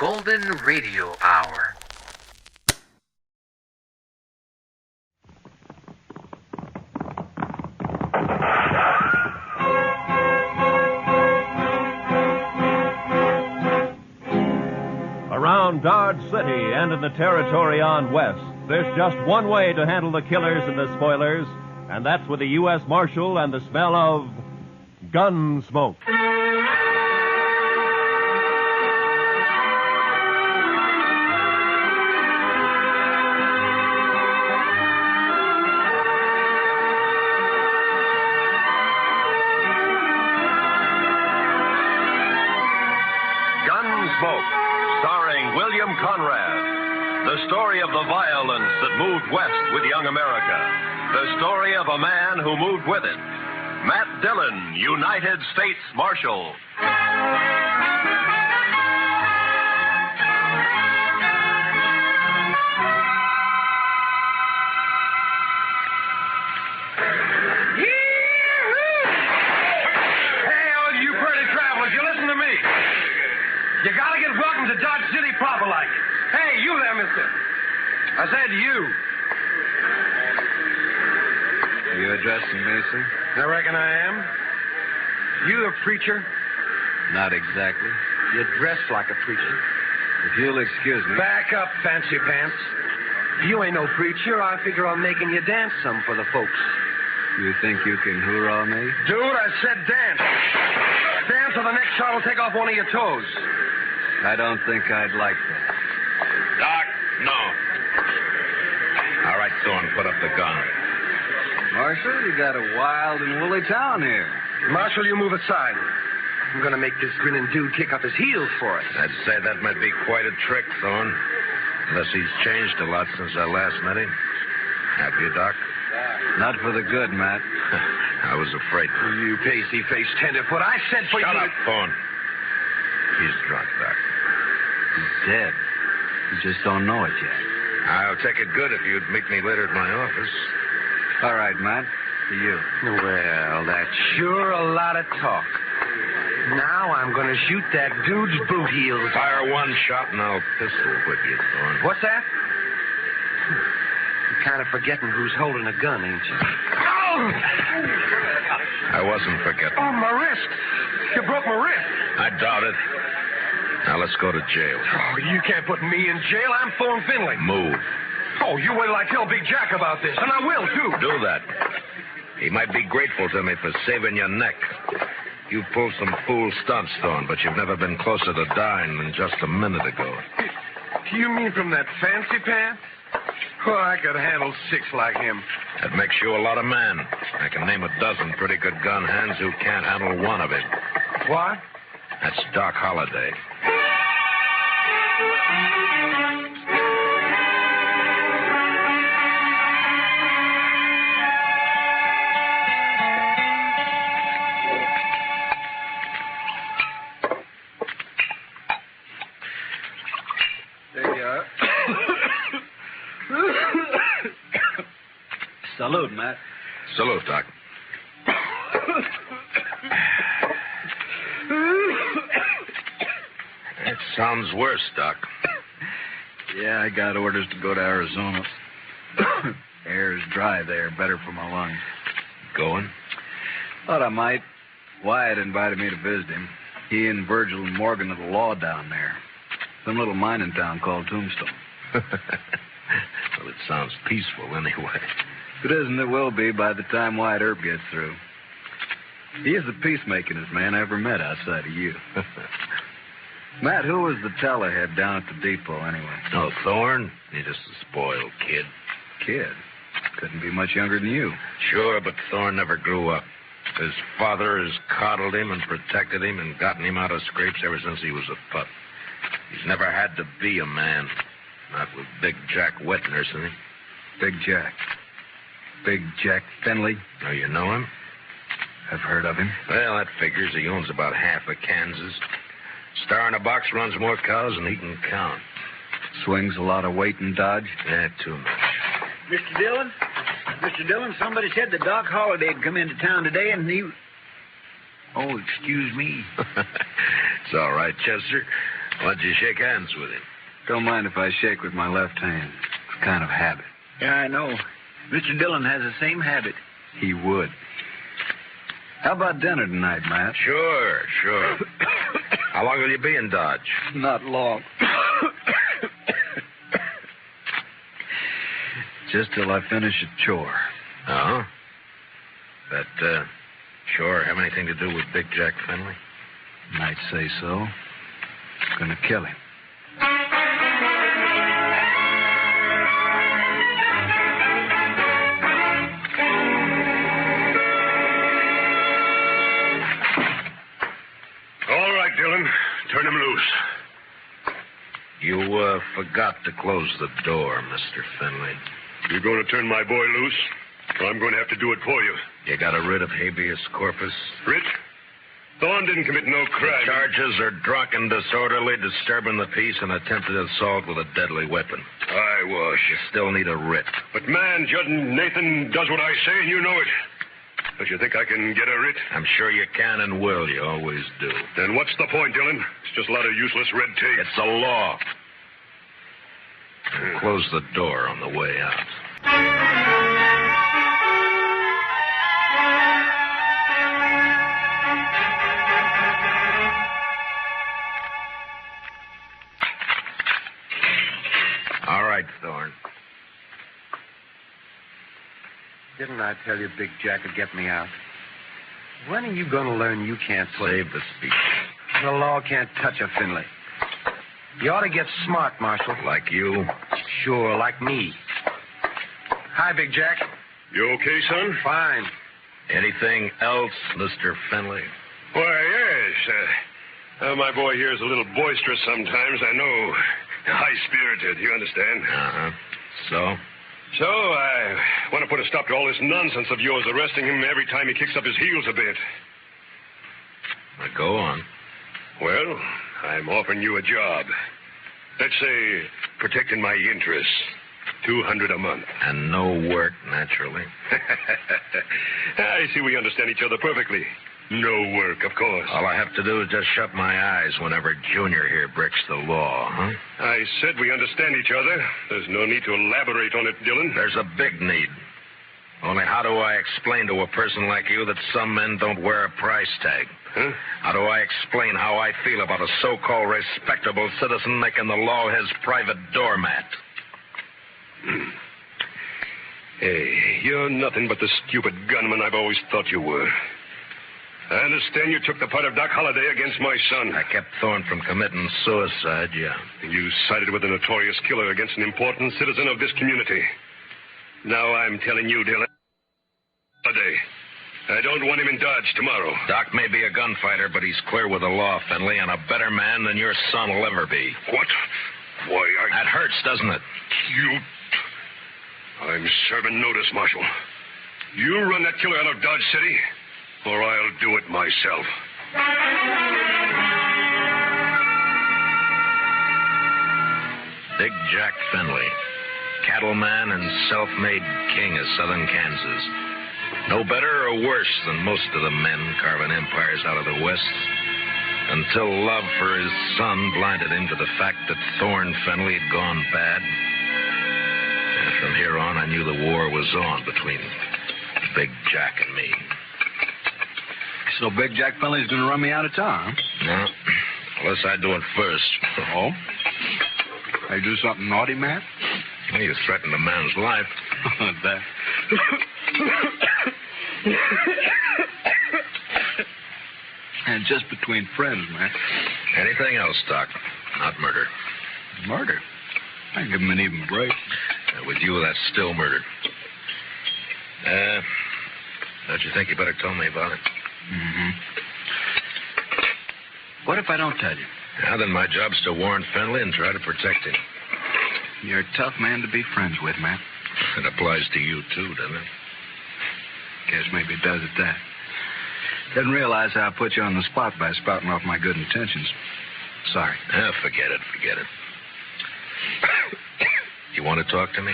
Golden Radio Hour. Around Dodge City and in the territory on West, there's just one way to handle the killers and the spoilers, and that's with the U.S. Marshal and the smell of gun smoke. Gunsmoke, starring William Conrad. The story of the violence that moved west with young America. The story of a man who moved with it. Matt Dillon, United States Marshal. You gotta get welcome to Dodge City proper like. Hey, you there, mister. I said you. Are you addressing me, sir? I reckon I am. You a preacher? Not exactly. You dress like a preacher. If you'll excuse me. Back up, fancy pants. If you ain't no preacher, I figure on making you dance some for the folks. You think you can hoorah me? Dude, I said dance. Dance or the next shot will take off one of your toes. I don't think I'd like that. Doc, no. All right, Thorne, put up the gun. Marshal, you got a wild and woolly town here. Marshal, you move aside. I'm going to make this grinning dude kick up his heels for us. I'd say that might be quite a trick, Thorne. Unless he's changed a lot since I last met him. Have you, Doc? Not for the good, Matt. I was afraid. You pasty-faced tenderfoot. I said for you... Shut up, Thorne. He's drunk, Doc. He's dead. You just don't know it yet. I'll take it good if you'd meet me later at my office. All right, Matt. To you. Well, that's sure a lot of talk. Now I'm going to shoot that dude's boot heels. Fire one shot and I'll pistol whip you, Thorne. What's that? You're kind of forgetting who's holding a gun, ain't you? Oh! I wasn't forgetting. Oh, my wrist. You broke my wrist. I doubt it. Now let's go to jail. Oh, you can't put me in jail. I'm Thorne Finley. Move. Oh, you wait till I tell Big Jack about this, and I will, too. Do that. He might be grateful to me for saving your neck. You pulled some fool stunts, Thorne, but you've never been closer to dying than just a minute ago. You mean from that fancy pants? Oh, I could handle 6 like him. That makes you a lot of man. I can name a dozen pretty good gun hands who can't handle one of him. What? That's Doc Holliday. There you are. Salute, Matt. Salute, Doc. It sounds worse, Doc. Yeah, I got orders to go to Arizona. Air's dry there, better for my lungs. Going? Thought I might. Wyatt invited me to visit him. He and Virgil and Morgan are the law down there. Some little mining town called Tombstone. Well, it sounds peaceful anyway. If it isn't, it will be by the time Wyatt Earp gets through. He is the peacemakingest man I ever met outside of you. Matt, who was the tellerhead down at the depot anyway? Oh, Thorne? He's just a spoiled kid. Kid? Couldn't be much younger than you. Sure, but Thorne never grew up. His father has coddled him and protected him and gotten him out of scrapes ever since he was a pup. He's never had to be a man. Not with Big Jack wet nursing him. Big Jack. Big Jack Finley. Oh, you know him? I've heard of him. Well, that figures. He owns about half of Kansas. Star in a box runs more cows than he can count. Swings a lot of weight in Dodge. Yeah, too much. Mr. Dillon? Mr. Dillon, somebody said that Doc Holliday had come into town today and he... Oh, excuse me. It's all right, Chester. Why'd you shake hands with him? Don't mind if I shake with my left hand. It's a kind of habit. Yeah, I know. Mr. Dillon has the same habit. He would. How about dinner tonight, Matt? Sure. How long will you be in Dodge? Not long. Just till I finish a chore. Oh? That, chore have anything to do with Big Jack Finley? Might say so. Gonna kill him. All right, Dillon. Turn him loose. You, forgot to close the door, Mr. Finley. You going to turn my boy loose? Or I'm going to have to do it for you. You got a writ of habeas corpus? Writ? Thorne didn't commit no crime. The charges are drunken, disorderly, disturbing the peace, and attempted assault with a deadly weapon. I was. You still need a writ. But, man, Judd Nathan does what I say, and you know it. Don't you think I can get a writ? I'm sure you can and will. You always do. Then what's the point, Dillon? It's just a lot of useless red tape. It's the law. Close the door on the way out. All right, Thorne. Didn't I tell you Big Jack would get me out? When are you going to learn you can't Save the speech. The law can't touch a Finley. You ought to get smart, Marshal. Like you? Sure, like me. Hi, Big Jack. You okay, son? Fine. Anything else, Mr. Finley? Why, yes. My boy here is a little boisterous sometimes, I know. High-spirited, you understand? Uh-huh. So? So, I want to put a stop to all this nonsense of yours arresting him every time he kicks up his heels a bit. Now, go on. Well, I'm offering you a job. Let's say protecting my interests. $200 a month. And no work, naturally. I see we understand each other perfectly. No work, of course. All I have to do is just shut my eyes whenever Junior here breaks the law, huh? I said we understand each other. There's no need to elaborate on it, Dillon. There's a big need. Only how do I explain to a person like you that some men don't wear a price tag? Huh? How do I explain how I feel about a so-called respectable citizen making the law his private doormat? Hey, you're nothing but the stupid gunman I've always thought you were. I understand you took the part of Doc Holliday against my son. I kept Thorne from committing suicide, yeah. You sided with a notorious killer against an important citizen of this community. Now I'm telling you, Dillon, Holliday, I don't want him in Dodge tomorrow. Doc may be a gunfighter, but he's clear with the law, Finley, and a better man than your son will ever be. What? Why, That hurts, doesn't it? I'm serving notice, Marshal. You run that killer out of Dodge City, or I'll do it myself. Big Jack Finley, cattleman and self-made king of southern Kansas. No better or worse than most of the men carving empires out of the West. Until love for his son blinded him to the fact that Thorne Finley had gone bad. And from here on, I knew the war was on between Big Jack and me. So Big Jack Finley's going to run me out of town, huh? No, unless I do it first. Oh? I do something naughty, Matt? Well, you threatened a man's life. That. And just between friends, Matt. Anything else, Doc? Not murder. Murder? I give him an even break. With you, that's still murder. Don't you think you better tell me about it? Mm-hmm. What if I don't tell you? Now, then my job's to warn Finley and try to protect him. You're a tough man to be friends with, Matt. It applies to you, too, doesn't it? Guess maybe it does at that. Didn't realize how I put you on the spot by spouting off my good intentions. Sorry. Forget it. You want to talk to me?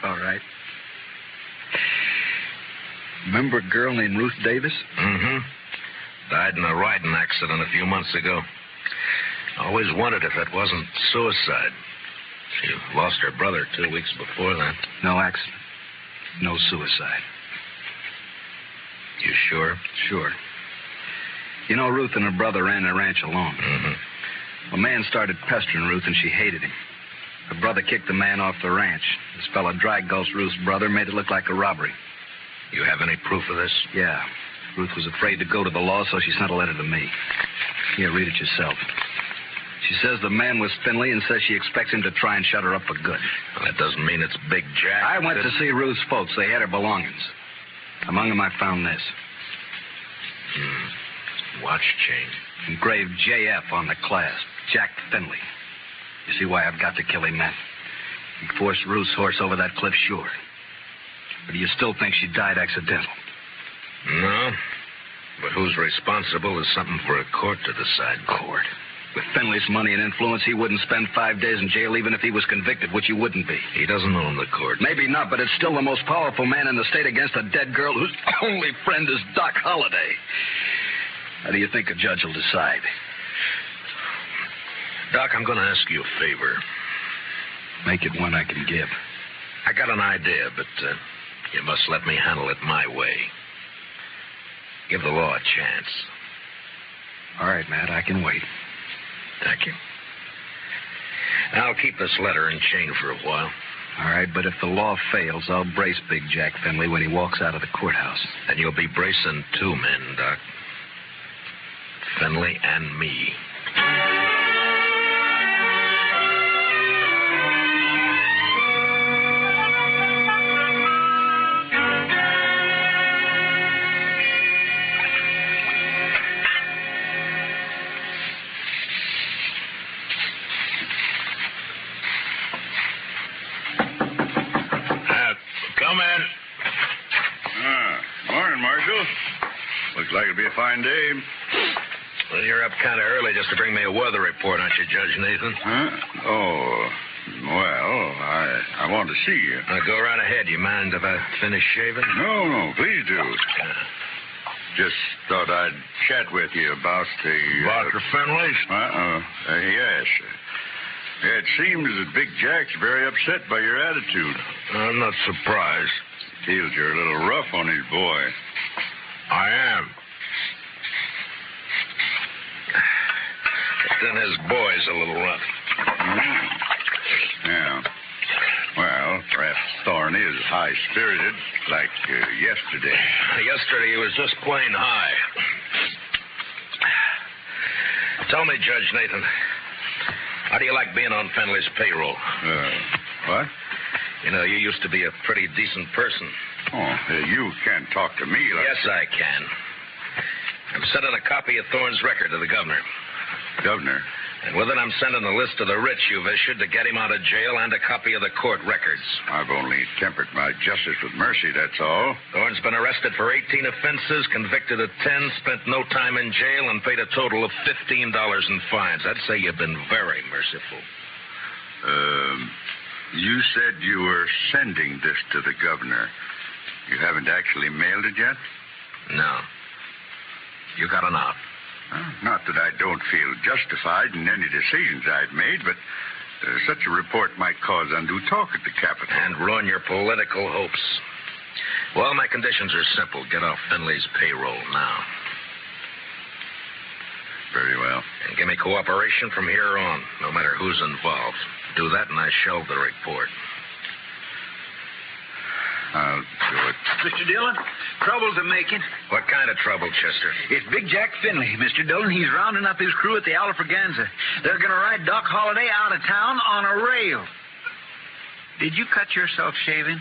All right. Remember a girl named Ruth Davis? Mm-hmm. Died in a riding accident a few months ago. Always wondered if that wasn't suicide. She lost her brother 2 weeks before that. No accident. No suicide. You sure? Sure. You know, Ruth and her brother ran their ranch alone. Mm-hmm. A man started pestering Ruth, and she hated him. Her brother kicked the man off the ranch. This fella dry-gulched Ruth's brother, made it look like a robbery. You have any proof of this? Yeah. Ruth was afraid to go to the law, so she sent a letter to me. Here, read it yourself. She says the man was Finley and says she expects him to try and shut her up for good. Well, that doesn't mean it's Big Jack. I went to see Ruth's folks. They had her belongings. Among them, I found this. Watch chain. Engraved JF on the clasp. Jack Finley. You see why I've got to kill him, Matt? He forced Ruth's horse over that cliff, sure. But do you still think she died accidental? No. But who's responsible is something for a court to decide. Court? With Finley's money and influence, he wouldn't spend 5 days in jail even if he was convicted, which he wouldn't be. He doesn't own the court. Maybe not, but it's still the most powerful man in the state against a dead girl whose only friend is Doc Holliday. How do you think a judge will decide? Doc, I'm going to ask you a favor. Make it one I can give. I got an idea, but you must let me handle it my way. Give the law a chance. All right, Matt, I can wait. Thank you. I'll keep this letter and chain for a while. All right, but if the law fails, I'll brace Big Jack Finley when he walks out of the courthouse. And you'll be bracing 2 men, Doc. Finley and me. Come in. Morning, Marshal. Looks like it'll be a fine day. Well, you're up kind of early just to bring me a weather report, aren't you, Judge Nathan? Huh? Oh, well, I want to see you. Go right ahead. You mind if I finish shaving? No, please do. Just thought I'd chat with you about the... About the Finleys? Yes. It seems that Big Jack's very upset by your attitude. I'm not surprised. Feels you're a little rough on his boy. I am. But then his boy's a little rough. Yeah. Well, perhaps Thorne is high-spirited, like yesterday. Yesterday he was just plain high. Tell me, Judge Nathan, how do you like being on Finley's payroll? What? You know, you used to be a pretty decent person. Oh, you can't talk to me like... Yes, I can. I'm sending a copy of Thorne's record to the governor. Governor? And with it, I'm sending a list of the writs you've issued to get him out of jail and a copy of the court records. I've only tempered my justice with mercy, that's all. Thorne's been arrested for 18 offenses, convicted of 10, spent no time in jail, and paid a total of $15 in fines. I'd say you've been very merciful. You said you were sending this to the governor. You haven't actually mailed it yet? No. You got an out. Not that I don't feel justified in any decisions I've made, but such a report might cause undue talk at the Capitol. And ruin your political hopes. Well, my conditions are simple. Get off Finley's payroll now. Very well. And give me cooperation from here on, no matter who's involved. Do that and I shelve the report. I'll do it. Mr. Dillon, trouble's a-making. What kind of trouble, Chester? It's Big Jack Finley, Mr. Dillon. He's rounding up his crew at the Alfraganza. They're going to ride Doc Holliday out of town on a rail. Did you cut yourself shaving?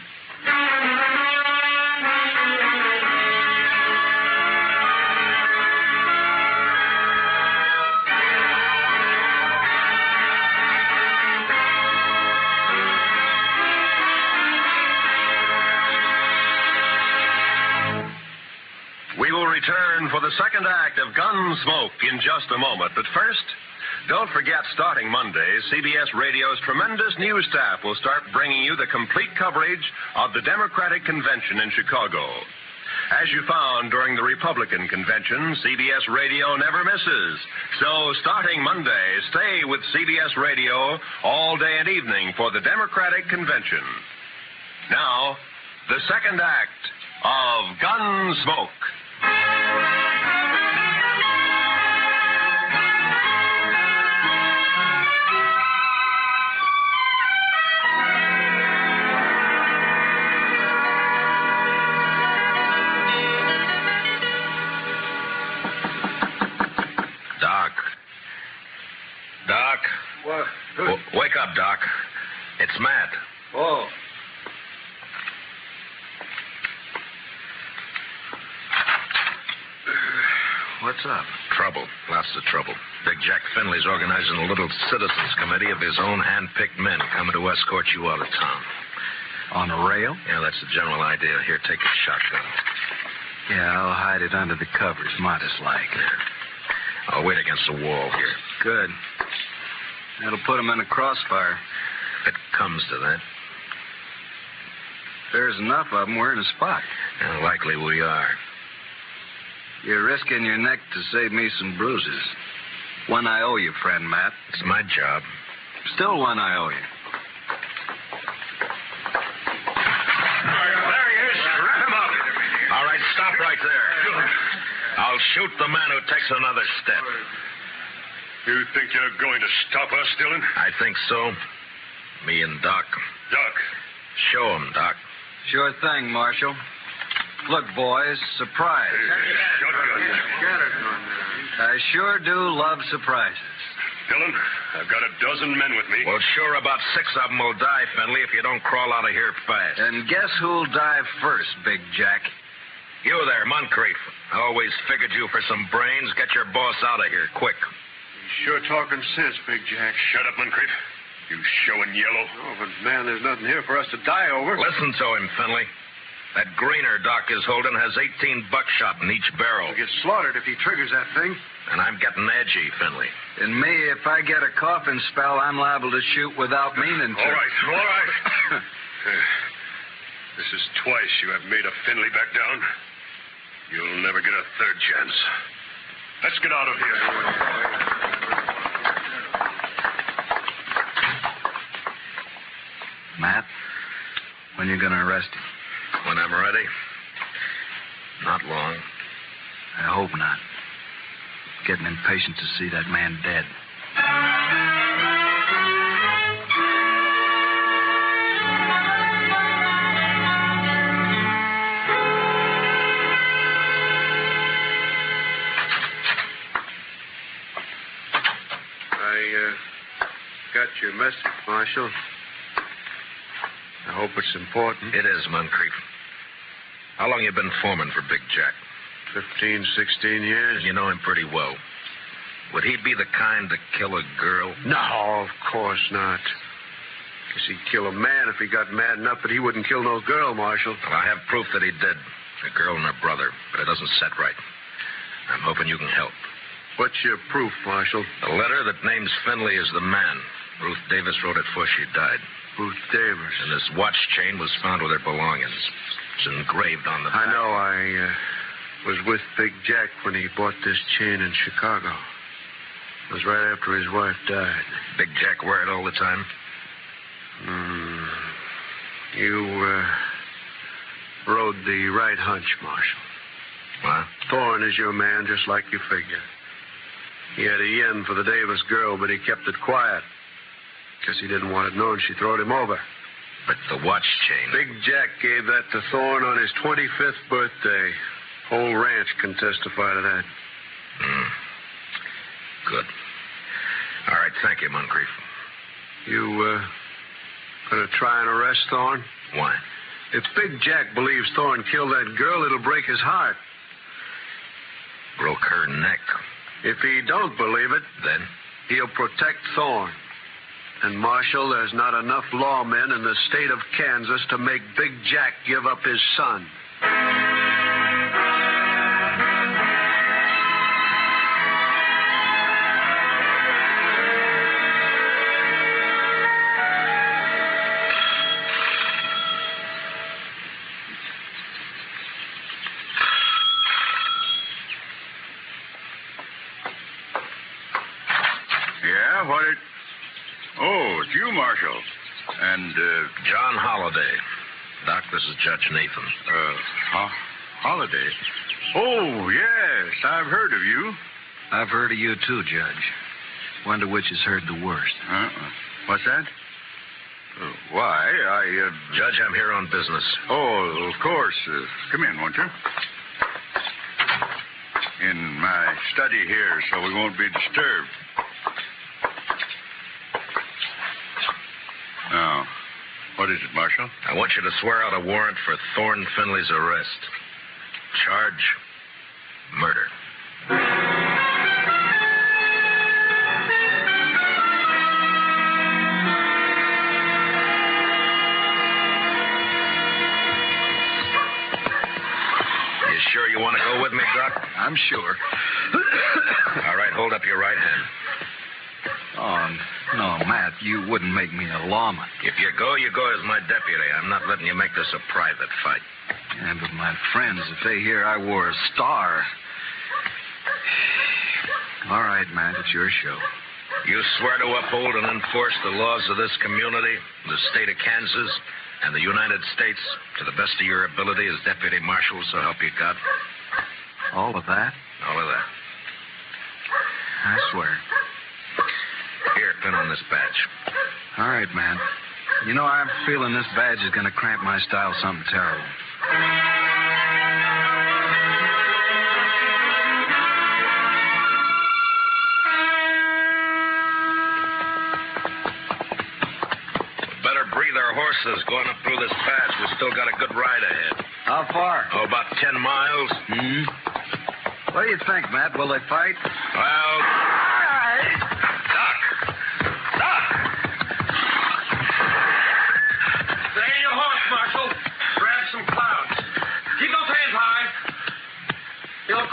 We will return for the second act of Gunsmoke in just a moment. But first, don't forget, starting Monday, CBS Radio's tremendous news staff will start bringing you the complete coverage of the Democratic Convention in Chicago. As you found during the Republican convention, CBS Radio never misses. So starting Monday, stay with CBS Radio all day and evening for the Democratic convention. Now, the second act of Gunsmoke. Doc. What? Wake up, Doc. It's Matt. Oh. What's up? Trouble. Lots of trouble. Big Jack Finley's organizing a little citizens committee of his own hand-picked men coming to escort you out of town. On a rail? Yeah, that's the general idea. Here, take a shotgun. Yeah, I'll hide it under the covers, modest like. Yeah. I'll wait against the wall here. Good. That'll put him in a crossfire. It comes to that. There's enough of them, we're in a spot. Yeah, likely we are. You're risking your neck to save me some bruises. One I owe you, friend Matt. It's my job. Still one I owe you. There he is. Wrap him up. All right, stop right there. I'll shoot the man who takes another step. You think you're going to stop us, Dillon? I think so. Me and Doc. Doc. Show him, Doc. Sure thing, Marshal. Look, boys, surprise. Shotgun. I sure do love surprises. Dillon, I've got a dozen men with me. Well, sure, about 6 of them will die, Finley, if you don't crawl out of here fast. And guess who'll die first, Big Jack? You there, Moncrief. I always figured you for some brains. Get your boss out of here, quick. Sure talking sense, Big Jack. Shut up, Moncrief. You showing yellow. Oh, but, man, there's nothing here for us to die over. Listen to him, Finley. That greener Doc is holding has 18 buckshot in each barrel. He'll get slaughtered if he triggers that thing. And I'm getting edgy, Finley. And me, if I get a coughing spell, I'm liable to shoot without meaning to. All right. This is twice you have made a Finley back down. You'll never get a third chance. Let's get out of here. Matt, when you going to arrest him? When I'm ready. Not long. I hope not. Getting impatient to see that man dead. I got your message, Marshal. I hope it's important. It is, Moncrief. How long you been foreman for Big Jack? 15, 16 years. You know him pretty well. Would he be the kind to kill a girl? No, of course not. Guess he'd kill a man if he got mad enough, but he wouldn't kill no girl, Marshal. Well, I have proof that he did. A girl and her brother, but it doesn't set right. I'm hoping you can help. What's your proof, Marshal? A letter that names Finley as the man. Ruth Davis wrote it before she died. Ruth Davis. And this watch chain was found with her belongings. It's engraved on the back. I know. I was with Big Jack when he bought this chain in Chicago. It was right after his wife died. Big Jack wear it all the time? You rode the right hunch, Marshal. What? Thorne is your man, just like you figure. He had a yen for the Davis girl, but he kept it quiet. Guess he didn't want it known she throwed him over. But the watch chain... Big Jack gave that to Thorne on his 25th birthday. Whole ranch can testify to that. Good. All right, thank you, Moncrief. You, gonna try and arrest Thorne? Why? If Big Jack believes Thorne killed that girl, it'll break his heart. Broke her neck. If he don't believe it, Then? he'll protect Thorne. And, Marshal, there's not enough lawmen in the state of Kansas to make Big Jack give up his son. Oh, it's you, Marshal. And, John Holliday. Doc, this is Judge Nathan. Holiday? Oh, yes, I've heard of you. I've heard of you, too, Judge. Wonder which has heard the worst. What's that? Why, Judge, I'm here on business. Oh, of course. Come in, won't you? In my study here, so we won't be disturbed. Now, what is it, Marshal? I want you to swear out a warrant for Thorne Finley's arrest. Charge, murder. You sure you want to go with me, Doc? I'm sure. All right, hold up your right hand. Oh, no, Matt, you wouldn't make me a lawman. If you go as my deputy. I'm not letting you make this a private fight. Yeah, but my friends, if they hear I wore a star... All right, Matt, it's your show. You swear to uphold and enforce the laws of this community, the state of Kansas, and the United States to the best of your ability as deputy marshal, so help you God? All of that? All of that. I swear. Here, pin on this badge. All right, man. You know, I'm feeling this badge is going to cramp my style something terrible. Better breathe our horses going up through this pass. We still got a good ride ahead. How far? Oh, about 10 miles. What do you think, Matt? Will they fight? Well...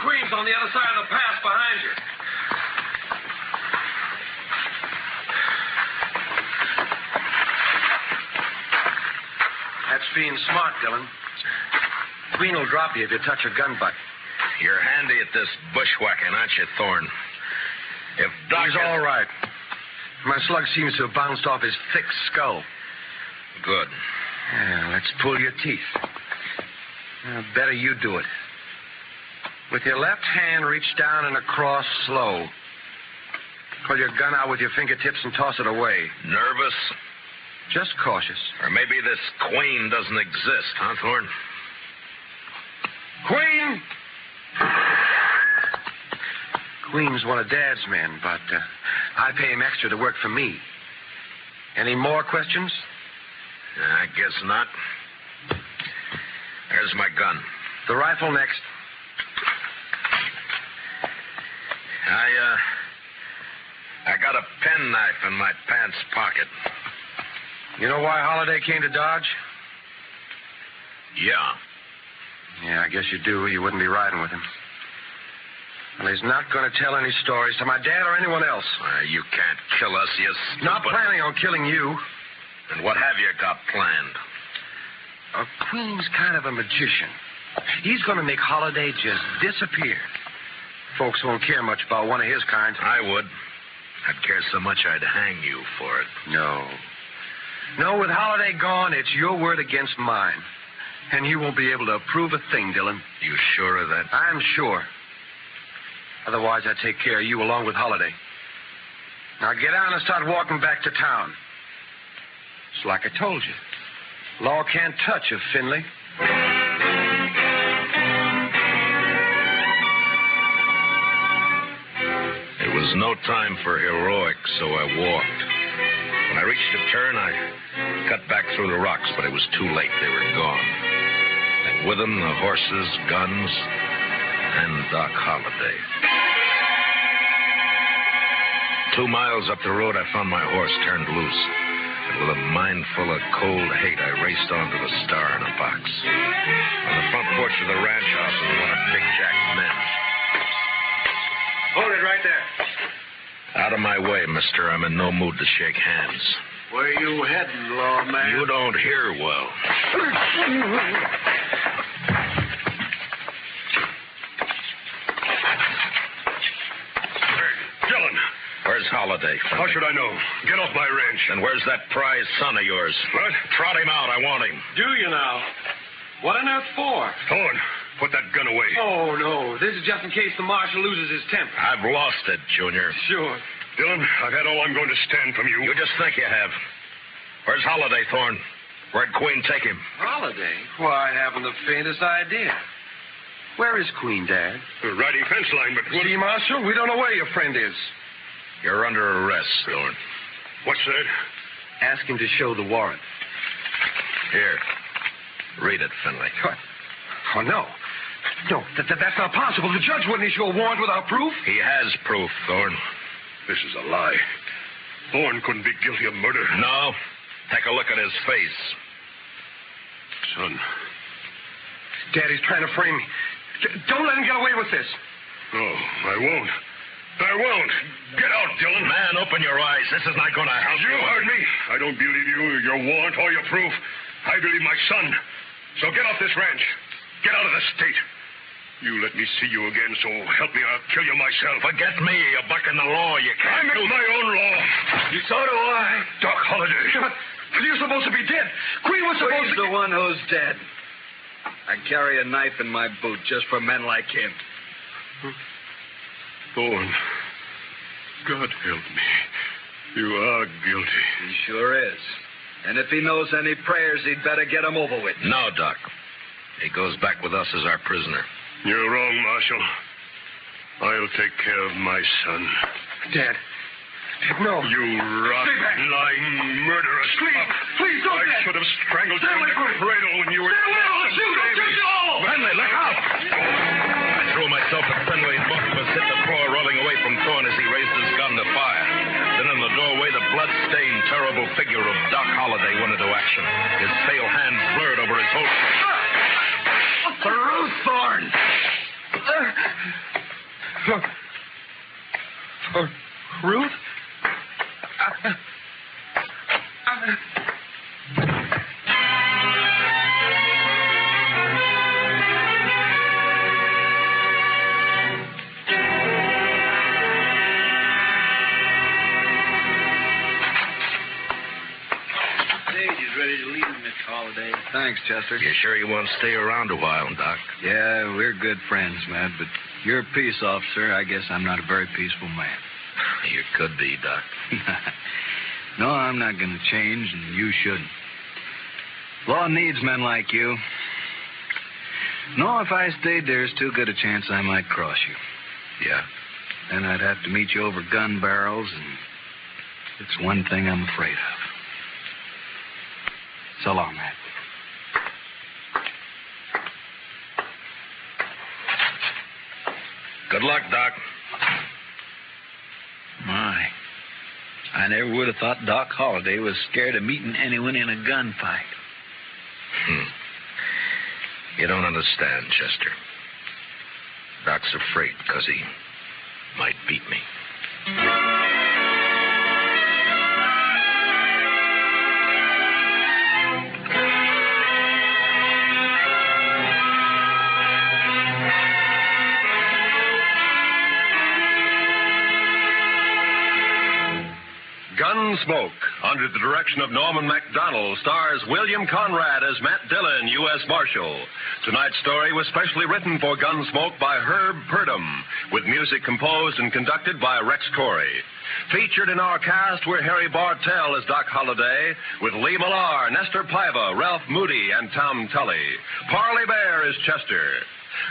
Queen's on the other side of the pass behind you. That's being smart, Dillon. Queen will drop you if you touch her gun butt. You're handy at this bushwhacking, aren't you, Thorne? If Doc... He's all right. My slug seems to have bounced off his thick skull. Good. Yeah, let's pull your teeth. Better you do it. With your left hand, reach down and across slow. Pull your gun out with your fingertips and toss it away. Nervous? Just cautious. Or maybe this Queen doesn't exist, huh, Thorne? Queen! Queen's one of Dad's men, but I pay him extra to work for me. Any more questions? I guess not. There's my gun. The rifle next. I got a penknife in my pants pocket. You know why Holliday came to Dodge? Yeah. Yeah, I guess you do. You wouldn't be riding with him. Well, he's not going to tell any stories to my dad or anyone else. You can't kill us, you stupid... Not planning on killing you. And what have you got planned? Queen's kind of a magician. He's going to make Holliday just disappear. Folks won't care much about one of his kind. I would. I'd care so much I'd hang you for it. No, with Holliday gone, it's your word against mine. And you won't be able to prove a thing, Dillon. You sure of that? I'm sure. Otherwise, I'd take care of you along with Holliday. Now get on and start walking back to town. It's like I told you. Law can't touch you, Finley. It was no time for heroics, so I walked. When I reached a turn, I cut back through the rocks, but it was too late. They were gone. And with them, the horses, guns, and Doc Holliday. 2 miles up the road, I found my horse turned loose. And with a mind full of cold hate, I raced onto the Star in a box. On the front porch of the ranch house was one of Big Jack's men. Hold it right there. Out of my way, mister. I'm in no mood to shake hands. Where you heading, lawman? You don't hear well. Dillon. Where's Holliday? Holiday. How should I know? Get off my ranch. And where's that prize son of yours? What? Trot him out. I want him. Do you now? What on earth for? Thorne, put that gun away. Oh, no. This is just in case the marshal loses his temper. I've lost it, Junior. Sure. Dillon, I've had all I'm going to stand from you. You just think you have. Where's Holiday, Thorne? Where'd Queen take him? Holiday? Why, I haven't the faintest idea. Where is Queen, Dad? The riding fence line, but... See, Marshal, we don't know where your friend is. You're under arrest, Thorne. What's that? Ask him to show the warrant. Here. Read it, Finley. Oh, no. No, that's not possible. The judge wouldn't issue a warrant without proof. He has proof, Thorne. This is a lie. Thorne couldn't be guilty of murder. No. Take a look at his face. Son. Daddy's trying to frame me. Don't let him get away with this. No, I won't. I won't. Get out, Dillon. Man, open your eyes. This is not going to help you. You heard me. I don't believe you, your warrant, or your proof. I believe my son. So get off this ranch. Get out of the state. You let me see you again, so help me, I'll kill you myself. Forget me. You're bucking the law. You can't. I make my own law. So do I. Doc Holiday. But you're supposed to be dead. Queen was supposed He's to... the one who's dead. I carry a knife in my boot just for men like him. Thorne, God help me. You are guilty. He sure is. And if he knows any prayers, he'd better get them over with. No, Doc. He goes back with us as our prisoner. You're wrong, Marshal. I'll take care of my son. Dad, no. You rotten, lying, murderous pup. Please don't. I should have strangled you in the cradle when you were... Stay away, I'll shoot. I'll shoot you all. Finley, look out! I threw myself at Finley, and both of us hit the floor, rolling away from Thorne as he raised his gun to fire. Then in the doorway, the blood-stained, terrible figure of Doc Holiday went into action. His pale hands blurred over his holster. Ruth Thorne! Ruth? Ready to leave, Mr. Holiday. Thanks, Chester. You sure you want to stay around a while, Doc? Yeah, we're good friends, Matt, but you're a peace officer. I guess I'm not a very peaceful man. You could be, Doc. No, I'm not going to change, and you shouldn't. Law needs men like you. No, if I stayed, there's too good a chance I might cross you. Yeah? Then I'd have to meet you over gun barrels, and it's one thing I'm afraid of. So long, Matt. Good luck, Doc. My. I never would have thought Doc Holiday was scared of meeting anyone in a gunfight. You don't understand, Chester. Doc's afraid because he might beat me. Gunsmoke, under the direction of Norman MacDonald, stars William Conrad as Matt Dillon, U.S. Marshal. Tonight's story was specially written for Gunsmoke by Herb Purdom, with music composed and conducted by Rex Corey. Featured in our cast were Harry Bartell as Doc Holiday, with Lee Millar, Nestor Paiva, Ralph Moody, and Tom Tully. Parley Bear is Chester.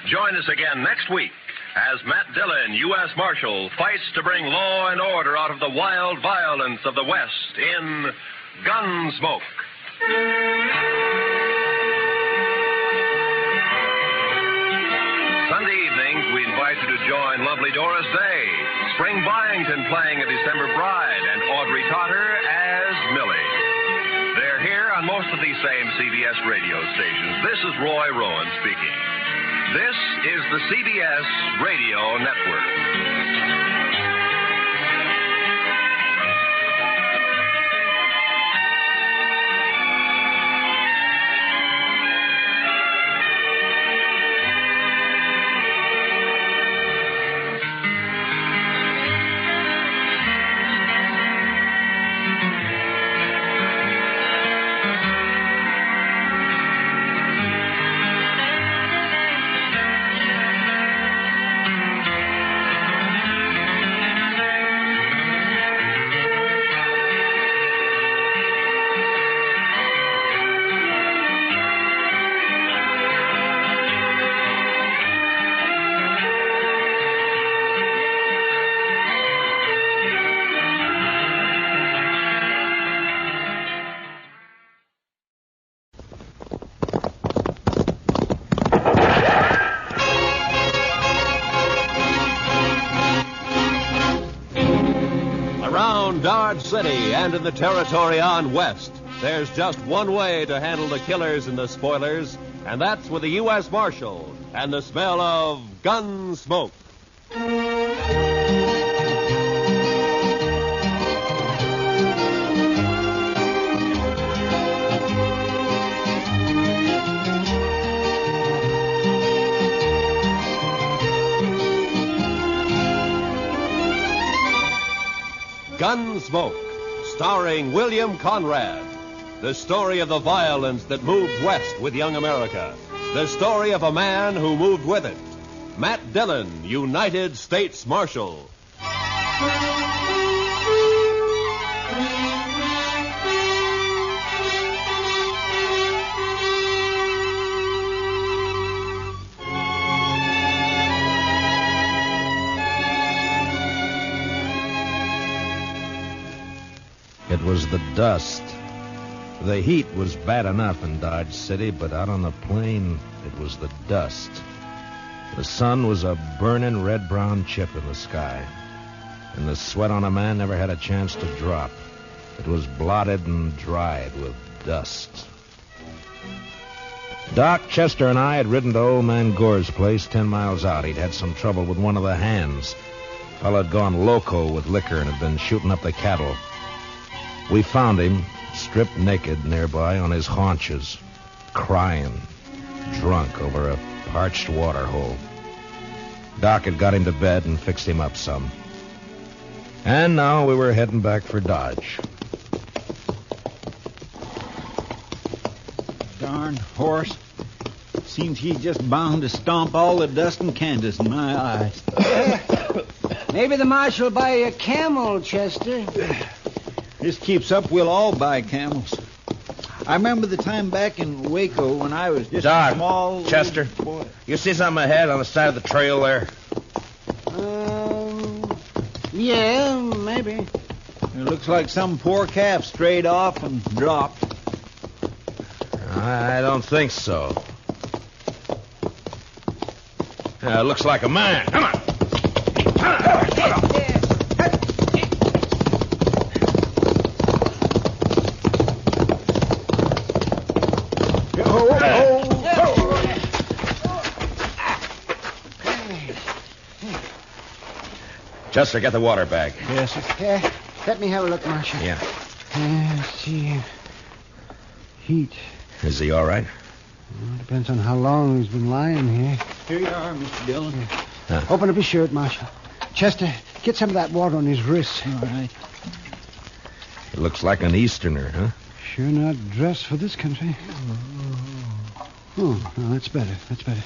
Join us again next week as Matt Dillon, U.S. Marshal, fights to bring law and order out of the wild violence of the West in Gunsmoke. Sunday evenings, we invite you to join lovely Doris Day, Spring Byington playing a December Bride, and Audrey Totter as Millie. They're here on most of these same CBS radio stations. This is Roy Rowan speaking. This is the CBS Radio Network. Around Dodge City and in the territory on West, there's just one way to handle the killers and the spoilers, and that's with the U.S. Marshal and the smell of gun smoke. Gunsmoke, starring William Conrad. The story of the violence that moved west with young America. The story of a man who moved with it. Matt Dillon, United States Marshal. It was the dust. The heat was bad enough in Dodge City, but out on the plain, it was the dust. The sun was a burning red-brown chip in the sky, and the sweat on a man never had a chance to drop. It was blotted and dried with dust. Doc, Chester, and I had ridden to old man Gore's place 10 miles out. He'd had some trouble with one of the hands. Fellow had gone loco with liquor and had been shooting up the cattle. We found him, stripped naked nearby on his haunches, crying, drunk over a parched water hole. Doc had got him to bed and fixed him up some. And now we were heading back for Dodge. Darn horse. Seems he's just bound to stomp all the dust in Kansas in my eyes. Maybe the marshal will buy you a camel, Chester. This keeps up, we'll all buy camels. I remember the time back in Waco when I was just Doc, a small... Chester, boy. You see something ahead on the side of the trail there? Yeah, maybe. It looks like some poor calf strayed off and dropped. I don't think so. It looks like a man. Come on. Chester, get the water bag. Yes, sir. Let me have a look, Marshal. Yeah. Let's see. Heat. Is he all right? Well, depends on how long he's been lying here. Here you are, Mr. Dillon. Open up his shirt, Marshal. Chester, get some of that water on his wrists. All right. It looks like an Easterner, huh? Sure not dressed for this country. Oh, no, that's better. That's better.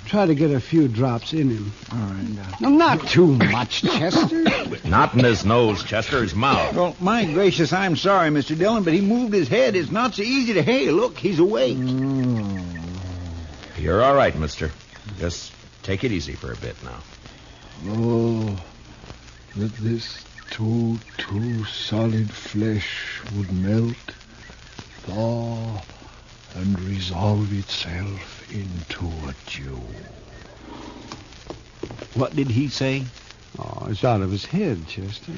Try to get a few drops in him. All right. No, not too much, Chester. Not in his nose, Chester, his mouth. Well, my gracious, I'm sorry, Mr. Dillon, but he moved his head. It's not so easy to... Hey, look, he's awake. You're all right, mister. Just take it easy for a bit now. Oh, that this too solid flesh would melt, thaw, and resolve itself into a dew. What did he say? Oh, it's out of his head, Chester.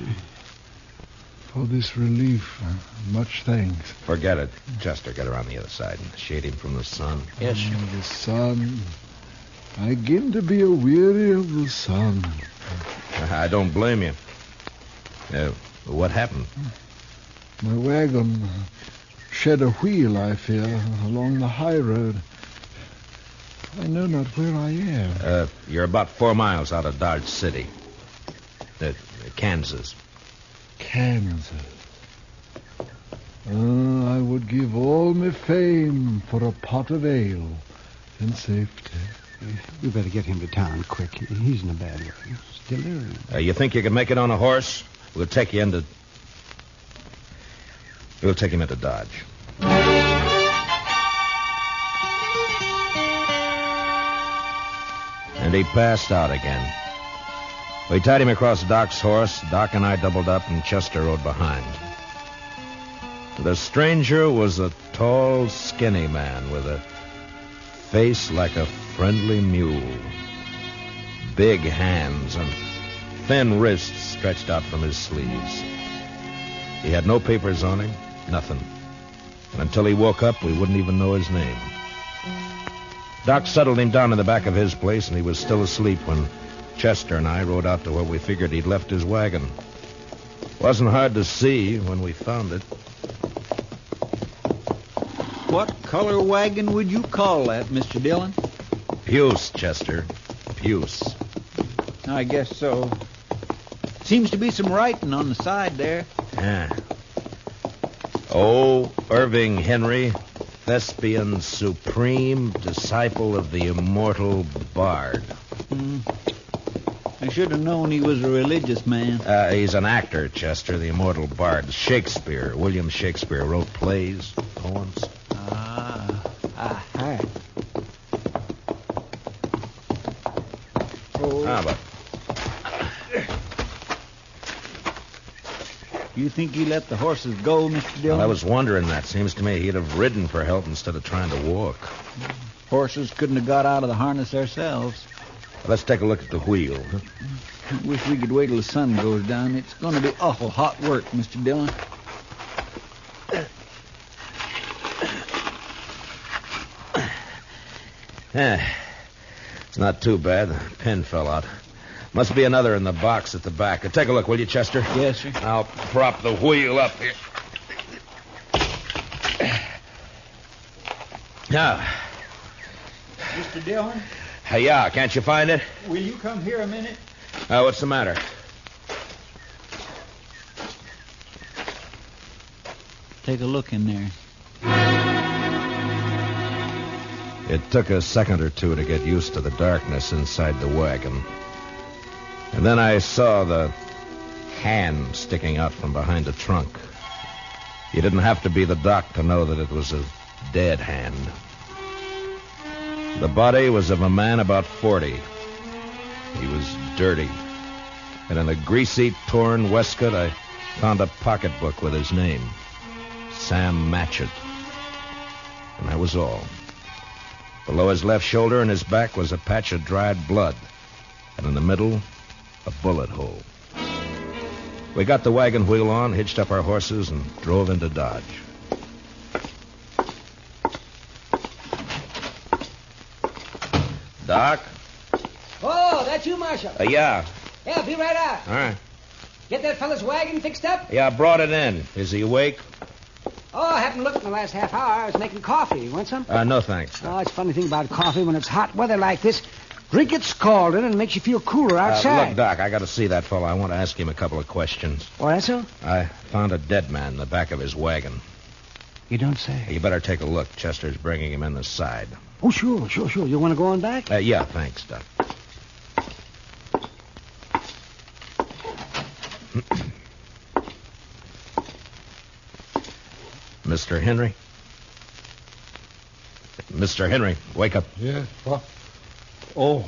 For this relief, much thanks. Forget it. Chester, get around the other side and shade him from the sun. Yes, sir. The sun. I begin to be weary of the sun. I don't blame you. What happened? My wagon shed a wheel, I fear, along the high road. I know not where I am. You're about 4 miles out of Dodge City. Kansas. Kansas. I would give all my fame for a pot of ale and safety. We better get him to town quick. He's in a bad way. Delirium. You think you can make it on a horse? We'll take him into Dodge. And he passed out again. We tied him across Doc's horse. Doc and I doubled up, and Chester rode behind. The stranger was a tall, skinny man with a face like a friendly mule. Big hands and thin wrists stretched out from his sleeves. He had no papers on him, nothing. And until he woke up, we wouldn't even know his name. Doc settled him down in the back of his place, and he was still asleep when Chester and I rode out to where we figured he'd left his wagon. Wasn't hard to see when we found it. What color wagon would you call that, Mr. Dillon? Puce, Chester. Puce. I guess so. Seems to be some writing on the side there. Yeah. Oh, Irving Henry, Thespian supreme, disciple of the immortal bard. I should have known he was a religious man. He's an actor, Chester, the immortal bard. Shakespeare, William Shakespeare, wrote plays, poems. Hi. But You think he let the horses go, Mr. Dillon? well, I was wondering that. Seems to me he'd have ridden for help instead of trying to walk. Horses couldn't have got out of the harness themselves. Let's take a look at the wheel. Wish we could wait till the sun goes down. It's going to be awful hot work, Mr. Dillon. It's not too bad. The pin fell out. Must be another in the box at the back. Take a look, will you, Chester? Yes, sir. I'll prop the wheel up here. Now. Mr. Dillon? Yeah, can't you find it? Will you come here a minute? What's the matter? Take a look in there. It took a second or two to get used to the darkness inside the wagon. And then I saw the hand sticking out from behind the trunk. You didn't have to be the doc to know that it was a dead hand. The body was of a man about 40. He was dirty. And in a greasy, torn waistcoat, I found a pocketbook with his name. Sam Matchett. And that was all. Below his left shoulder and his back was a patch of dried blood. And in the middle, a bullet hole. We got the wagon wheel on, hitched up our horses, and drove into Dodge. Doc? Oh, that's you, Marshal. Yeah. Yeah, be right out. All right. Get that fella's wagon fixed up? Yeah, I brought it in. Is he awake? Oh, I haven't looked in the last half hour. I was making coffee. You want some? No, thanks. Oh, it's a funny thing about coffee when it's hot weather like this. Drink it scalded and it makes you feel cooler outside. Look, Doc, I got to see that fellow. I want to ask him a couple of questions. Oh, that's so? I found a dead man in the back of his wagon. You don't say. You better take a look. Chester's bringing him in the side. Oh, sure. You want to go on back? Yeah, thanks, Doc. Mr. Henry? Mr. Henry, wake up. Yes, what? Oh.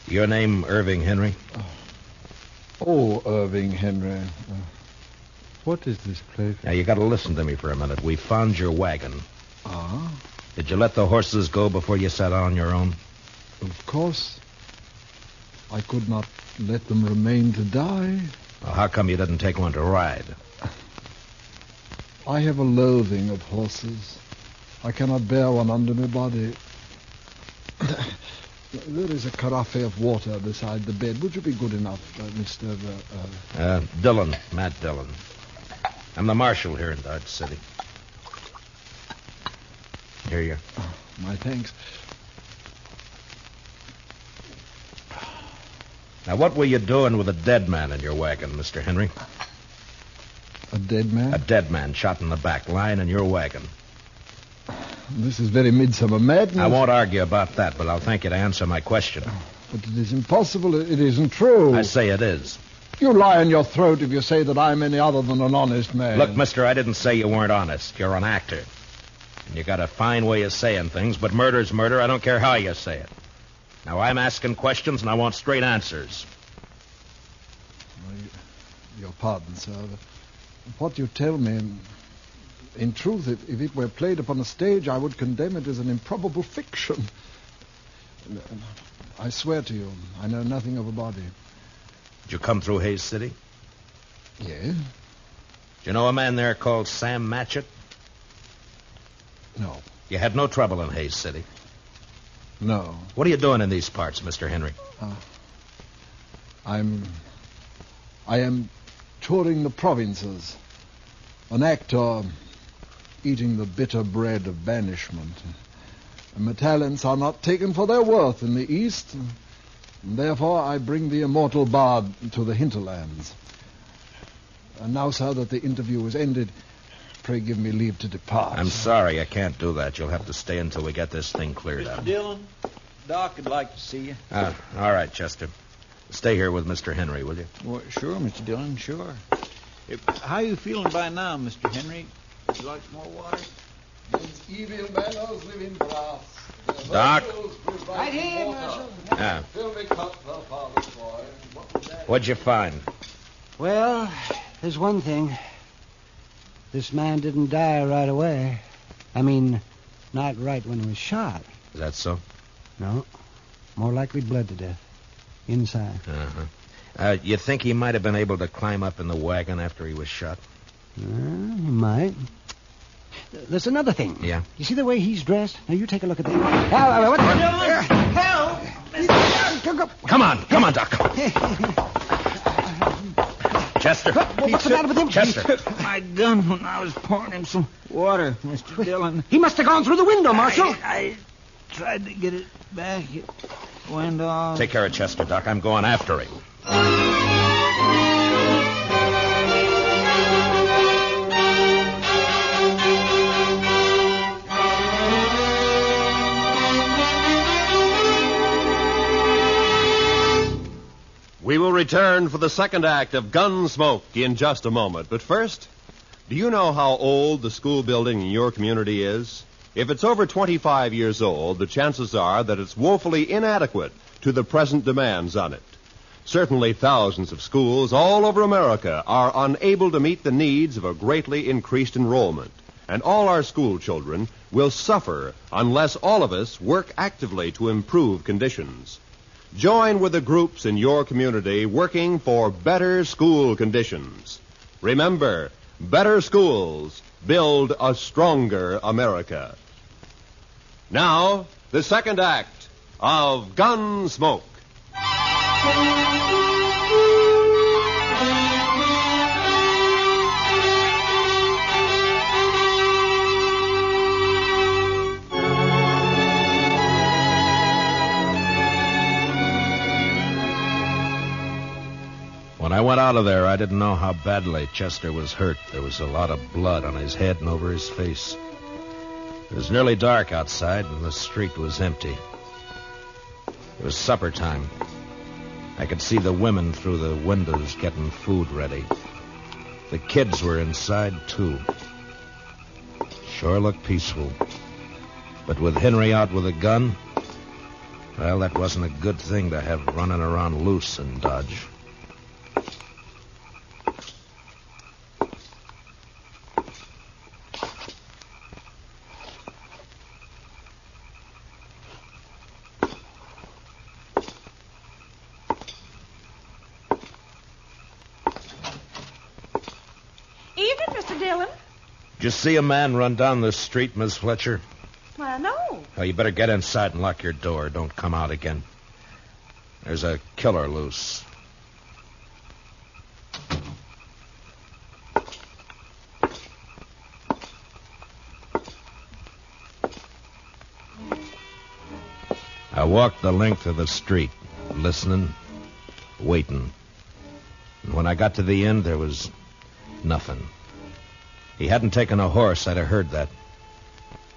Your name, Irving Henry? Oh, Irving Henry. What is this place? Now, you got to listen to me for a minute. We found your wagon. Ah? Did you let the horses go before you sat on your own? Of course. I could not let them remain to die. Well, how come you didn't take one to ride? I have a loathing of horses. I cannot bear one under my body. There is a carafe of water beside the bed. Would you be good enough, Mr. Dillon, Matt Dillon. I'm the marshal here in Dodge City. Here you are. Oh, my thanks. Now, what were you doing with a dead man in your wagon, Mr. Henry? A dead man? A dead man shot in the back, lying in your wagon. This is very midsummer madness. I won't argue about that, but I'll thank you to answer my question. But it is impossible. It isn't true. I say it is. You lie in your throat if you say that I'm any other than an honest man. Look, mister, I didn't say you weren't honest. You're an actor. And you got a fine way of saying things, but murder's murder. I don't care how you say it. Now, I'm asking questions, and I want straight answers. Your pardon, sir. What you tell me, in truth, if it were played upon a stage, I would condemn it as an improbable fiction. I swear to you, I know nothing of a body. Did you come through Hayes City? Yes. Do you know a man there called Sam Matchett? No. You had no trouble in Hayes City? No. What are you doing in these parts, Mr. Henry? I am touring the provinces. An actor eating the bitter bread of banishment. And my talents are not taken for their worth in the East. And therefore, I bring the immortal bard to the hinterlands. And now, sir, that the interview is ended, pray give me leave to depart. I'm sorry, I can't do that. You'll have to stay until we get this thing cleared Mr. up. Dillon, Doc would like to see you. All right, Chester. Stay here with Mr. Henry, will you? Well, sure, Mr. Dillon, sure. How you feeling by now, Mr. Henry? Would you like some more water? These evil manners live in brass. Doc? Right here, Marshal. Yeah. Fill me cup, father's boy. What'd you find? Well, there's one thing. This man didn't die right away. I mean, not right when he was shot. Is that so? No. More likely bled to death. Inside. You think he might have been able to climb up in the wagon after he was shot? He might. There's another thing. Yeah? You see the way he's dressed? Now, you take a look at that. What the... Help! Come on, Doc. Chester. What's the matter with him? Chester. He took my gun when I was pouring him some water, Mr. Dillon. He must have gone through the window, Marshal. I tried to get it back. It went off. Take care of Chester, Doc. I'm going after him. We will return for the second act of Gunsmoke in just a moment. But first, do you know how old the school building in your community is? If it's over 25 years old, the chances are that it's woefully inadequate to the present demands on it. Certainly thousands of schools all over America are unable to meet the needs of a greatly increased enrollment. And all our school children will suffer unless all of us work actively to improve conditions. Join with the groups in your community working for better school conditions. Remember, better schools build a stronger America. Now, the second act of Gunsmoke. When I went out of there, I didn't know how badly Chester was hurt. There was a lot of blood on his head and over his face. It was nearly dark outside, and the street was empty. It was supper time. I could see the women through the windows getting food ready. The kids were inside, too. Sure looked peaceful. But with Henry out with a gun, well, that wasn't a good thing to have running around loose in Dodge. Did you see a man run down the street, Miss Fletcher? Well, no. Oh, you better get inside and lock your door. Don't come out again. There's a killer loose. I walked the length of the street, listening, waiting. And when I got to the end, there was nothing. He hadn't taken a horse, I'd have heard that.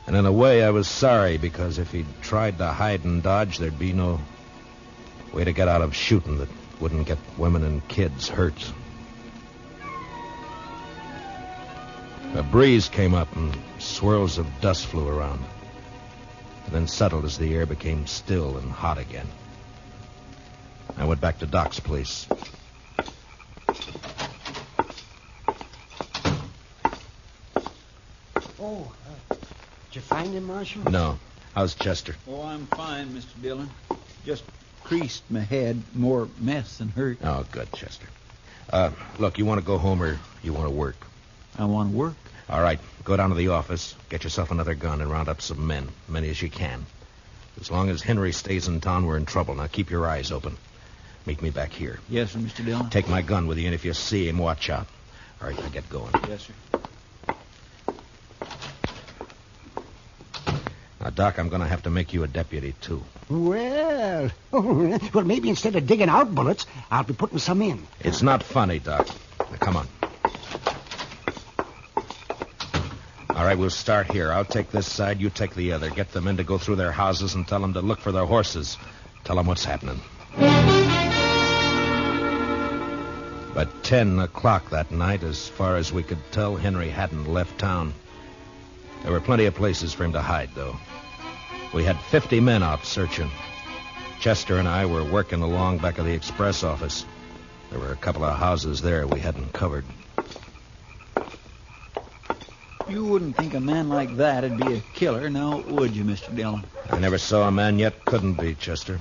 And in a way, I was sorry, because if he'd tried to hide and dodge, there'd be no way to get out of shooting that wouldn't get women and kids hurt. A breeze came up and swirls of dust flew around, and then settled as the air became still and hot again. I went back to Doc's place. Did you find him, Marshal? No. How's Chester? Oh, I'm fine, Mr. Dillon. Just creased my head. More mess than hurt. Oh, good, Chester. Look, you want to go home or you want to work? I want to work. All right, go down to the office, get yourself another gun, and round up some men. Many as you can. As long as Henry stays in town, we're in trouble. Now keep your eyes open. Meet me back here. Yes, sir, Mr. Dillon. Take my gun with you, and if you see him, watch out. All right, now get going. Yes, sir. Now, Doc, I'm going to have to make you a deputy, too. Well, maybe instead of digging out bullets, I'll be putting some in. It's not funny, Doc. Now, come on. All right, we'll start here. I'll take this side, you take the other. Get the men to go through their houses and tell them to look for their horses. Tell them what's happening. But 10 o'clock that night, as far as we could tell, Henry hadn't left town. There were plenty of places for him to hide, though. We had 50 men out searching. Chester and I were working along back of the express office. There were a couple of houses there we hadn't covered. You wouldn't think a man like that'd be a killer, now would you, Mr. Dillon? I never saw a man yet couldn't be, Chester.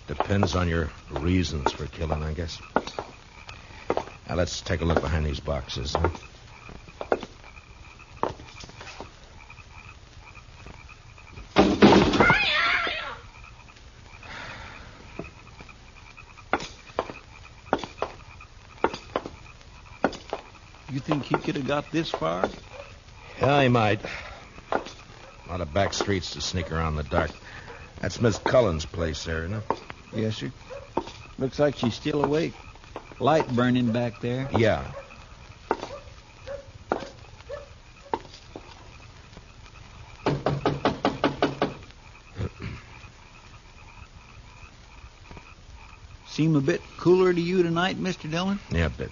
Depends on your reasons for killing, I guess. Now, let's take a look behind these boxes, huh? You think he could have got this far? Yeah, he might. A lot of back streets to sneak around in the dark. That's Miss Cullen's place there, isn't it? Yes, sir. Looks like she's still awake. Light burning back there. Yeah. Seem a bit cooler to you tonight, Mr. Dillon? Yeah, a bit.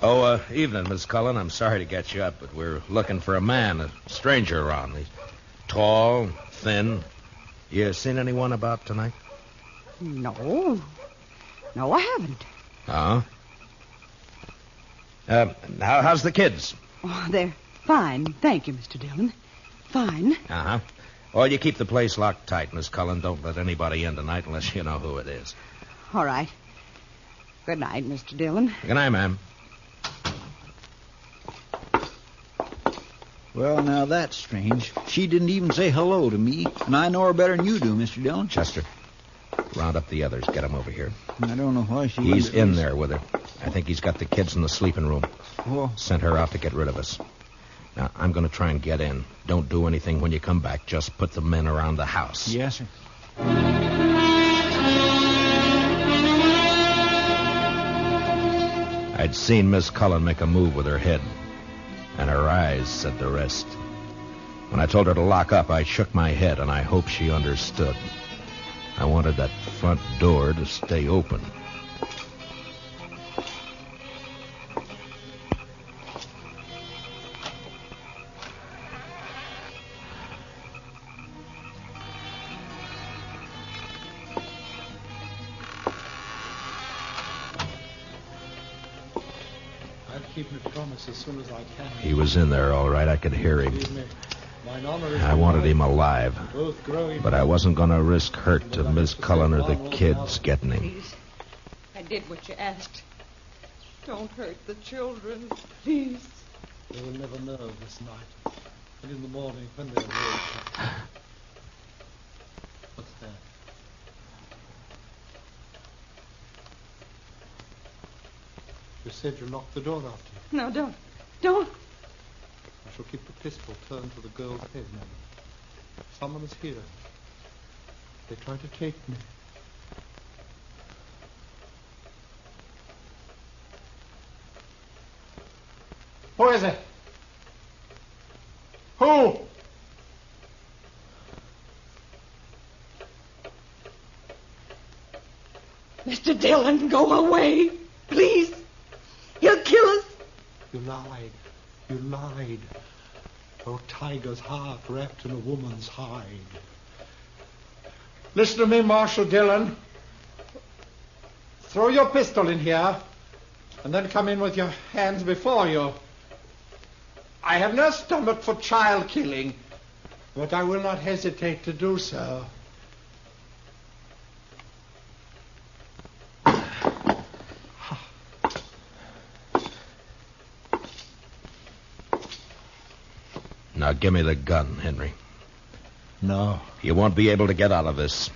Oh, evening, Miss Cullen. I'm sorry to get you up, but we're looking for a man, a stranger around. He's tall, thin. You seen anyone about tonight? No. No, I haven't. Oh? How's the kids? Oh, they're fine. Thank you, Mr. Dillon. Fine. Uh-huh. Well, you keep the place locked tight, Miss Cullen. Don't let anybody in tonight unless you know who it is. All right. Good night, Mr. Dillon. Good night, ma'am. Well, now that's strange. She didn't even say hello to me, and I know her better than you do, Mr. Dillon. Chester, round up the others. Get them over here. I don't know why she... He's in there with her. I think he's got the kids in the sleeping room. Oh. Sent her out to get rid of us. Now, I'm going to try and get in. Don't do anything when you come back. Just put the men around the house. Yes, sir. I'd seen Miss Cullen make a move with her head, and her eyes said the rest. When I told her to lock up, I shook my head, and I hope she understood. I wanted that front door to stay open. Keep my promise as soon as I can. He was in there, all right. I could hear him. I wanted him alive, but I wasn't going to risk hurt to Miss Cullen or the kids getting him. Please. I did what you asked. Don't hurt the children, please. They will never know this night. And in the morning, when they're awake. What's that? You said you locked the door after you. No, don't. Don't. I shall keep the pistol turned to the girl's head now. Someone is here. They try to take me. Who is it? Who? Mr. Dillon, go away. Please. He'll kill us. You lied. You lied. Oh, tiger's heart wrapped in a woman's hide. Listen to me, Marshal Dillon. Throw your pistol in here, and then come in with your hands before you. I have no stomach for child killing. But I will not hesitate to do so. Now give me the gun, Henry. No. You won't be able to get out of this.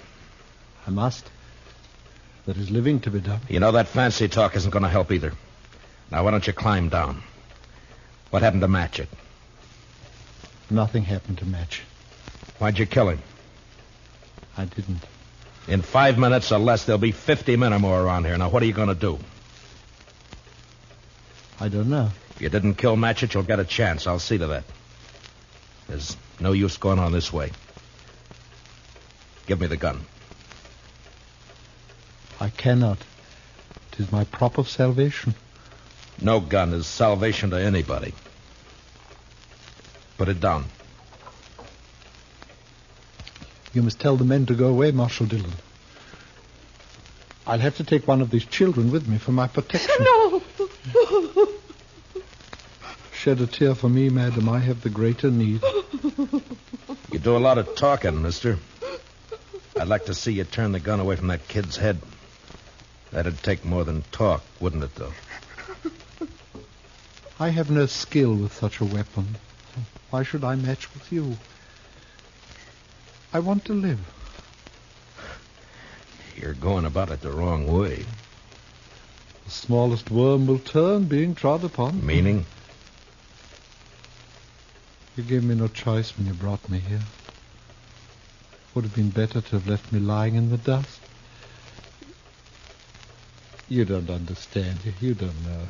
I must. There is living to be done. You know that fancy talk isn't going to help either. Now, why don't you climb down? What happened to Matchett? Nothing happened to Match. Why'd you kill him? I didn't. In 5 minutes or less, there'll be 50 men or more around here. Now, what are you going to do? I don't know. If you didn't kill Matchett, you'll get a chance. I'll see to that. There's no use going on this way. Give me the gun. I cannot. It is my prop of salvation. No gun is salvation to anybody. Put it down. You must tell the men to go away, Marshal Dillon. I'll have to take one of these children with me for my protection. No! Shed a tear for me, madam. I have the greater need. You do a lot of talking, mister. I'd like to see you turn the gun away from that kid's head. That'd take more than talk, wouldn't it, though? I have no skill with such a weapon. Why should I match with you? I want to live. You're going about it the wrong way. The smallest worm will turn, being trod upon. Meaning? You gave me no choice when you brought me here. Would have been better to have left me lying in the dust. You don't understand. You don't know.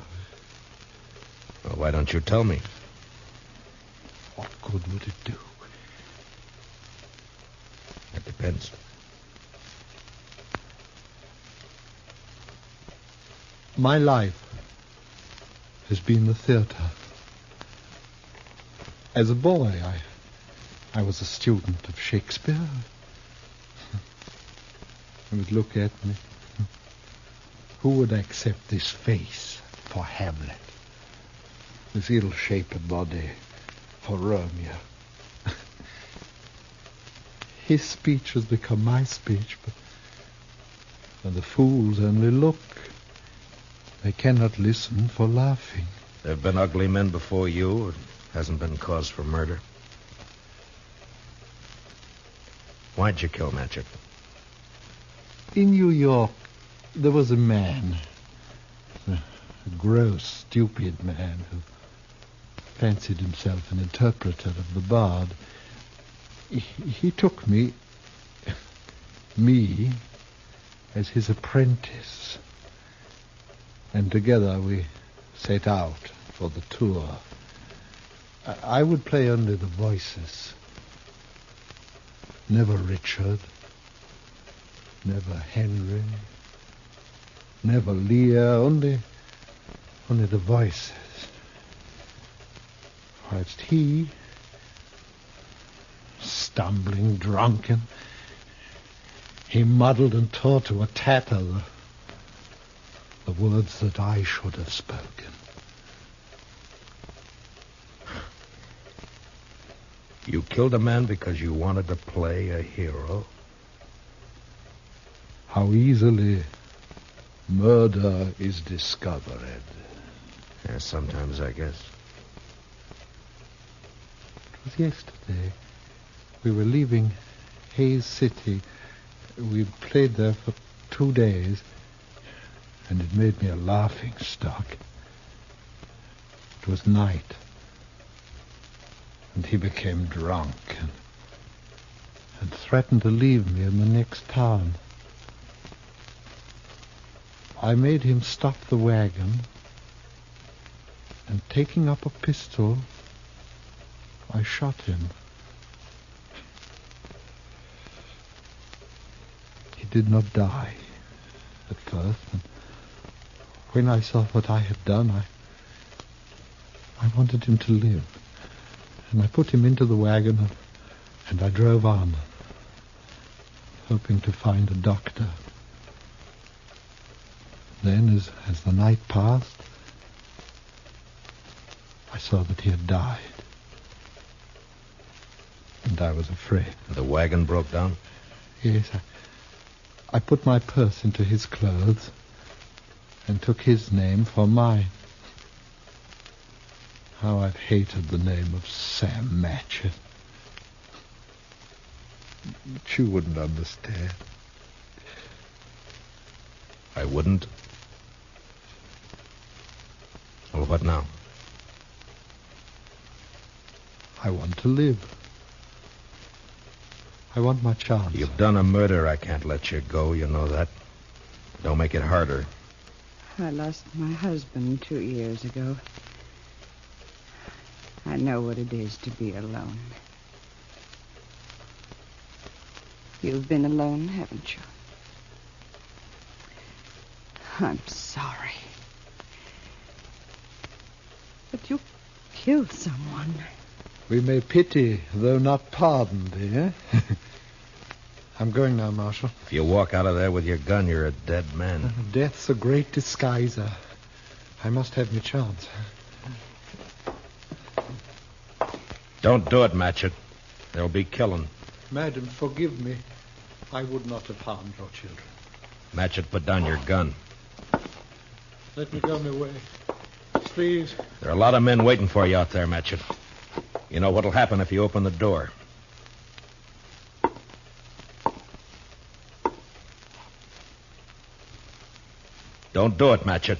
Well, why don't you tell me? What good would it do? It depends. My life has been the theater. As a boy, I was a student of Shakespeare. You would look at me. Who would accept this face for Hamlet? This ill-shaped body for Romeo? His speech has become my speech, but the fools only look. They cannot listen for laughing. There have been ugly men before you. It hasn't been cause for murder. Why'd you kill Matchett? In New York, there was a man, a gross, stupid man who fancied himself an interpreter of the bard. He took me, as his apprentice. And together we set out for the tour. I would play only the voices. Never Richard. Never Henry. Never Lear. Only the voices. Whilst he, stumbling, drunken, he muddled and tore to a tatter the words that I should have spoken. You killed a man because you wanted to play a hero? How easily murder is discovered. Yeah, sometimes, I guess. It was yesterday. We were leaving Hayes City. We played there for 2 days, and it made me a laughing stock. It was night, and he became drunk and threatened to leave me in the next town. I made him stop the wagon, and taking up a pistol, I shot him. He did not die at first, and when I saw what I had done, I wanted him to live. And I put him into the wagon, and I drove on, hoping to find a doctor. Then, as the night passed, I saw that he had died. And I was afraid. The wagon broke down? Yes, I put my purse into his clothes and took his name for mine. How I've hated the name of Sam Matchett. But you wouldn't understand. I wouldn't? Well, what now? I want to live. I want my chance. You've done a murder. I can't let you go. You know that. Don't make it harder. I lost my husband 2 years ago. I know what it is to be alone. You've been alone, haven't you? I'm sorry. But you killed someone. We may pity, though not pardon, dear. I'm going now, Marshal. If you walk out of there with your gun, you're a dead man. Death's a great disguiser. I must have my chance. Don't do it, Matchett. There'll be killing. Madam, forgive me. I would not have harmed your children. Matchett, put down your gun. Let me go my way. Please. There are a lot of men waiting for you out there, Matchett. You know what'll happen if you open the door. Don't do it, Matchett.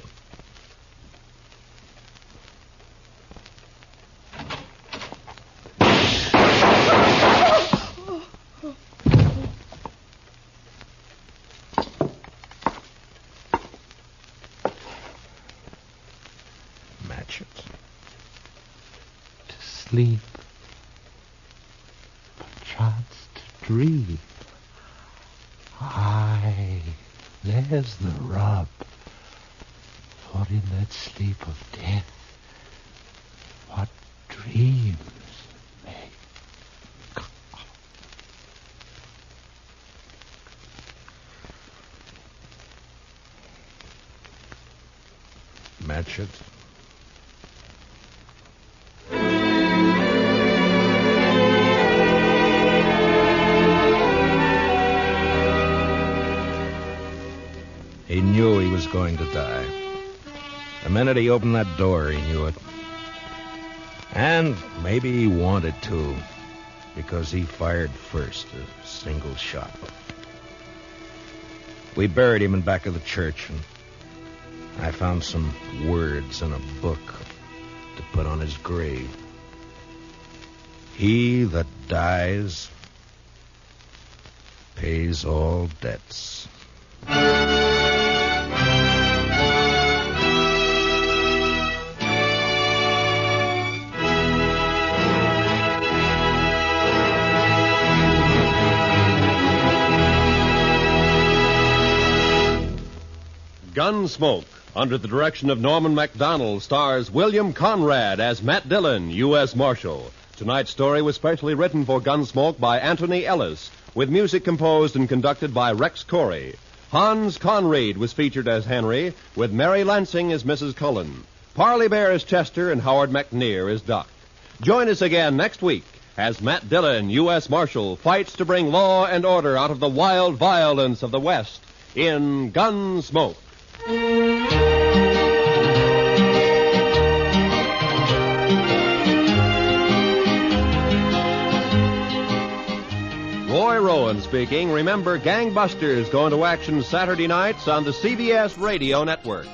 Sleep, perchance to dream. Aye, there's the rub. For in that sleep of death, what dreams may come. Matchett. He knew he was going to die. The minute he opened that door, he knew it. And maybe he wanted to, because he fired first, a single shot. We buried him in back of the church, and I found some words in a book to put on his grave. He that dies pays all debts. Gunsmoke, under the direction of Norman Macdonald, stars William Conrad as Matt Dillon, U.S. Marshal. Tonight's story was specially written for Gunsmoke by Anthony Ellis, with music composed and conducted by Rex Corey. Hans Conried was featured as Henry, with Mary Lansing as Mrs. Cullen. Parley Bear as Chester, and Howard McNear as Duck. Join us again next week as Matt Dillon, U.S. Marshal, fights to bring law and order out of the wild violence of the West in Gunsmoke. Roy Rowan speaking. Remember, Gangbusters going to action Saturday nights on the CBS Radio Network.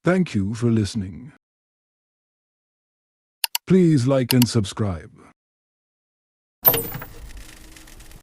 Thank you for listening. Please like and subscribe.